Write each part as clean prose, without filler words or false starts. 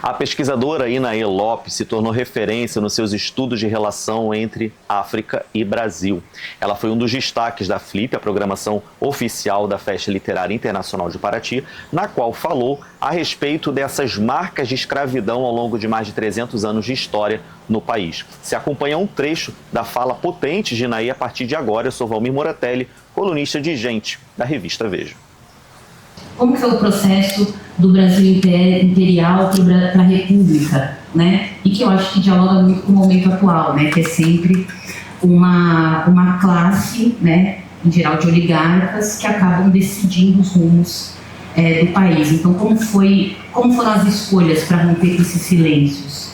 A pesquisadora Inaê Lopes se tornou referência nos seus estudos de relação entre África e Brasil. Ela foi um dos destaques da FLIP, a programação oficial da Festa Literária Internacional de Paraty, na qual falou a respeito dessas marcas de escravidão ao longo de mais de 300 anos de história no país. Se acompanha um trecho da fala potente de Inaê a partir de agora. Eu sou Valmir Moratelli, colunista de Gente, da revista Veja. Como foi o processo do Brasil imperial para a República, né? E que eu acho que dialoga muito com o momento atual, né? Que é sempre uma classe, né? Em geral de oligarcas, que acabam decidindo os rumos do país. Então, como foram as escolhas para romper com esses silêncios?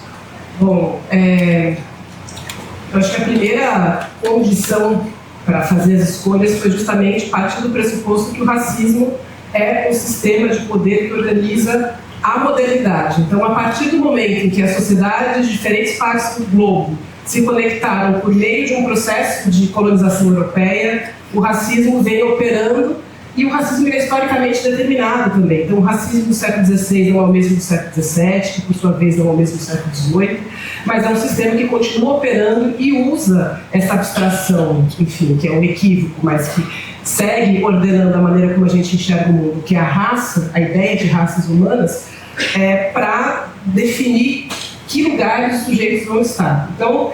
Bom, eu acho que a primeira condição para fazer as escolhas foi justamente parte do pressuposto que o racismo é um sistema de poder que organiza a modernidade. Então, a partir do momento em que as sociedades de diferentes partes do globo se conectaram por meio de um processo de colonização europeia, o racismo vem operando, e o racismo é historicamente determinado também. Então, o racismo do século XVI não é o mesmo do século XVII, que por sua vez não é o mesmo do século XVIII, mas é um sistema que continua operando e usa essa abstração, enfim, que é um equívoco, mas que segue ordenando a maneira como a gente enxerga o mundo, que é a raça, a ideia de raças humanas, para definir que lugares os sujeitos vão estar. Então,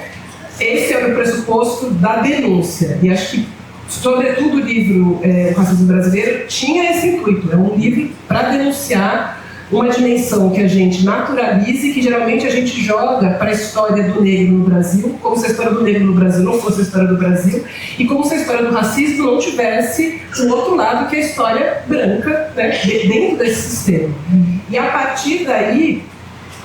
esse é o pressuposto da denúncia, e acho que sobretudo o livro O Racismo Brasileiro tinha esse intuito, é um livro para denunciar uma dimensão que a gente naturaliza e que geralmente a gente joga para a história do negro no Brasil, como se a história do negro no Brasil não fosse a história do Brasil, e como se a história do racismo não tivesse o outro lado, que é a história branca, né, dentro desse sistema. E a partir daí,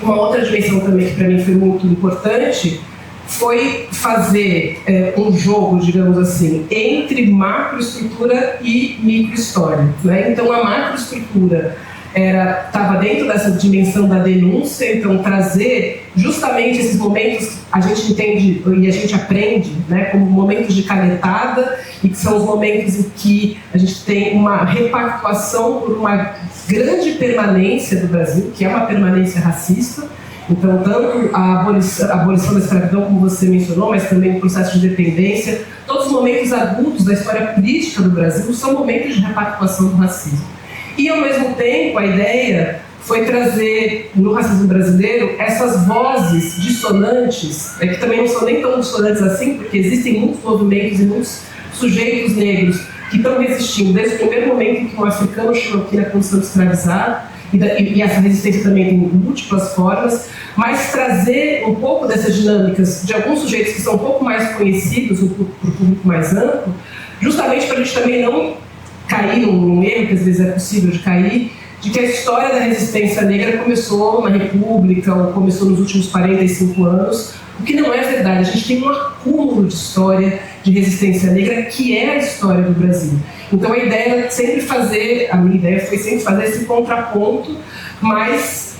uma outra dimensão também que para mim foi muito importante foi fazer um jogo, digamos assim, entre macroestrutura e microhistória, né? Então, a macroestrutura estava dentro dessa dimensão da denúncia, então trazer justamente esses momentos que a gente entende e a gente aprende, né, como momentos de canetada, e que são os momentos em que a gente tem uma repactuação por uma grande permanência do Brasil, que é uma permanência racista. Então, tanto a abolição da escravidão, como você mencionou, mas também o processo de independência, todos os momentos agudos da história política do Brasil são momentos de repactuação do racismo. E, ao mesmo tempo, a ideia foi trazer, no racismo brasileiro, essas vozes dissonantes, que também não são nem tão dissonantes assim, porque existem muitos movimentos e muitos sujeitos negros que estão resistindo desde o primeiro momento em que um africano chegou aqui na condição de escravizado, e essa resistência também tem múltiplas formas, mas trazer um pouco dessas dinâmicas de alguns sujeitos que são um pouco mais conhecidos para o público mais amplo, justamente para a gente também não cair num erro que às vezes é possível de cair, de que a história da resistência negra começou na República ou começou nos últimos 45 anos, o que não é verdade. A gente tem um acúmulo de história de resistência negra que é a história do Brasil. Então a ideia era sempre fazer, a minha ideia foi sempre fazer esse contraponto, mas,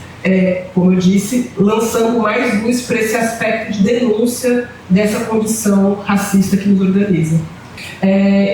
como eu disse, lançando mais luz para esse aspecto de denúncia dessa condição racista que nos organiza.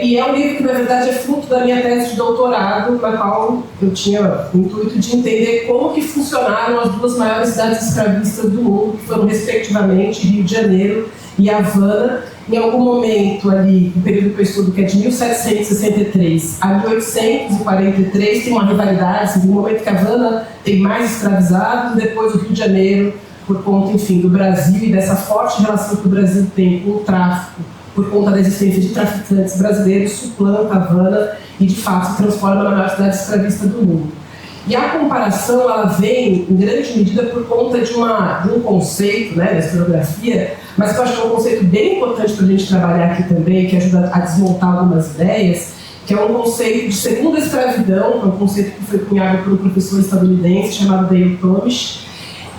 E é um livro que, na verdade, é fruto da minha tese de doutorado, na qual eu tinha o intuito de entender como que funcionaram as duas maiores cidades escravistas do mundo, que foram, respectivamente, Rio de Janeiro e Havana. Em algum momento ali, no período que eu estudo, que é de 1763 a 1843, tem uma rivalidade, assim, no momento que Havana tem mais escravizados, depois o Rio de Janeiro, por conta, enfim, do Brasil e dessa forte relação que o Brasil tem com o tráfico, por conta da existência de traficantes brasileiros, suplanta Havana e, de fato, se transforma na maior cidade escravista do mundo. E a comparação, ela vem, em grande medida, por conta de um conceito, né, da historiografia, mas que eu acho que é um conceito bem importante para a gente trabalhar aqui também, que ajuda a desmontar algumas ideias, que é um conceito de segunda escravidão, que é um conceito que foi cunhado por um professor estadunidense chamado Dale Tomisch,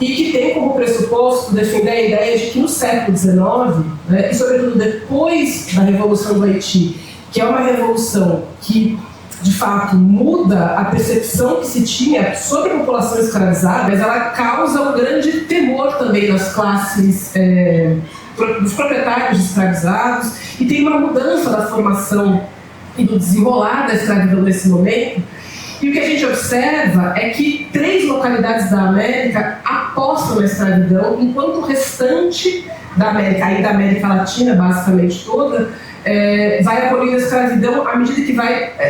e que tem como pressuposto defender a ideia de que no século XIX, né, e sobretudo depois da Revolução do Haiti, que é uma revolução que, de fato, muda a percepção que se tinha sobre a população escravizada, mas ela causa um grande temor também nas classes dos proprietários escravizados, e tem uma mudança da formação e do desenrolar da escravidão nesse momento. E o que a gente observa é que 3 localidades da América apostam na escravidão, enquanto o restante da América, aí da América Latina, basicamente toda, vai abolindo a escravidão à medida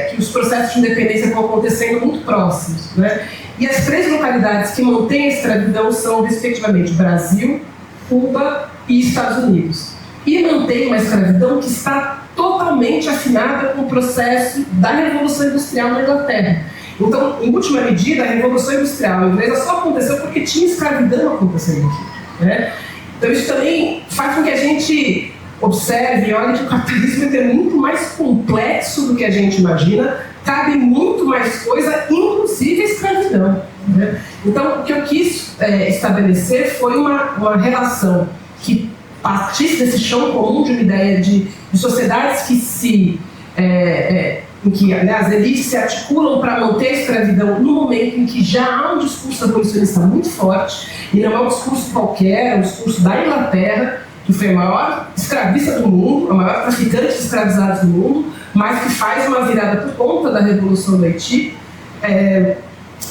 que os processos de independência vão acontecendo muito próximos, né? E as 3 localidades que mantêm a escravidão são, respectivamente, Brasil, Cuba e Estados Unidos. E mantém uma escravidão que está totalmente afinada com o processo da Revolução Industrial na Inglaterra. Então, em última medida, a Revolução Industrial inglesa só aconteceu porque tinha escravidão acontecendo aqui, né? Então, isso também faz com que a gente observe e olhe que o capitalismo é muito mais complexo do que a gente imagina, cabe muito mais coisa, inclusive a escravidão, né? Então, o que eu quis estabelecer foi uma relação que partisse desse chão comum de uma ideia de sociedades que em que, né, as elites se articulam para manter a escravidão no momento em que já há um discurso abolicionista muito forte, e não é um discurso qualquer, é um discurso da Inglaterra, que foi a maior escravista do mundo, a maior traficante de escravizados do mundo, mas que faz uma virada por conta da Revolução do Haiti.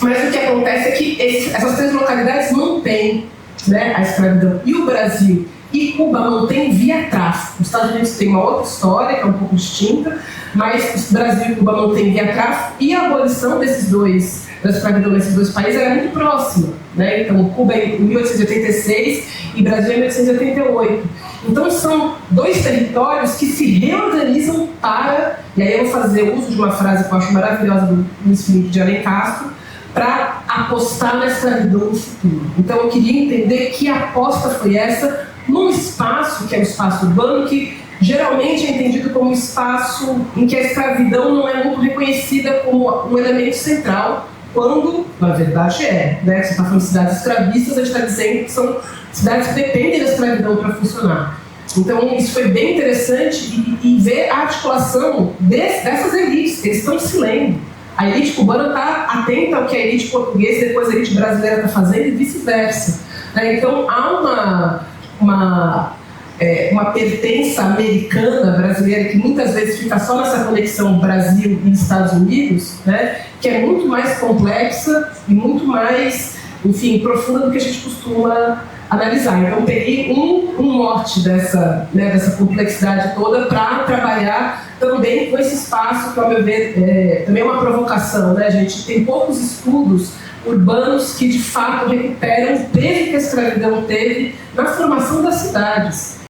Mas o que acontece é que essas 3 localidades mantêm, né, a escravidão. E o Brasil e Cuba mantêm via tráfico. Os Estados Unidos têm uma outra história, que é um pouco distinta, mas o Brasil e Cuba mantêm via tráfico, e a abolição da escravidão nesses 2 países era muito próxima, né? Então, Cuba é em 1886 e Brasil é em 1888. Então, são 2 territórios que se reorganizam para, e aí eu vou fazer uso de uma frase que eu acho maravilhosa do Luiz Felipe de Alencastro, para apostar na escravidão no futuro. Então, eu queria entender que aposta foi essa num espaço, que é o espaço urbano, que geralmente é entendido como um espaço em que a escravidão não é muito reconhecida como um elemento central, quando, na verdade, né? Você está falando de cidades escravistas, a gente está dizendo que são cidades que dependem da escravidão para funcionar. Então, isso foi bem interessante e ver a articulação dessas elites, que eles estão se lendo. A elite cubana está atenta ao que a elite portuguesa e depois a elite brasileira está fazendo e vice-versa. Então, há uma pertença americana, brasileira, que muitas vezes fica só nessa conexão Brasil e Estados Unidos, né, que é muito mais complexa e muito mais, enfim, profunda do que a gente costuma analisar. Então, peguei um norte dessa complexidade toda para trabalhar também com esse espaço que, ao meu ver, também é uma provocação, né? A gente tem poucos estudos urbanos que, de fato, recuperam o peso que a escravidão teve na formação das cidades.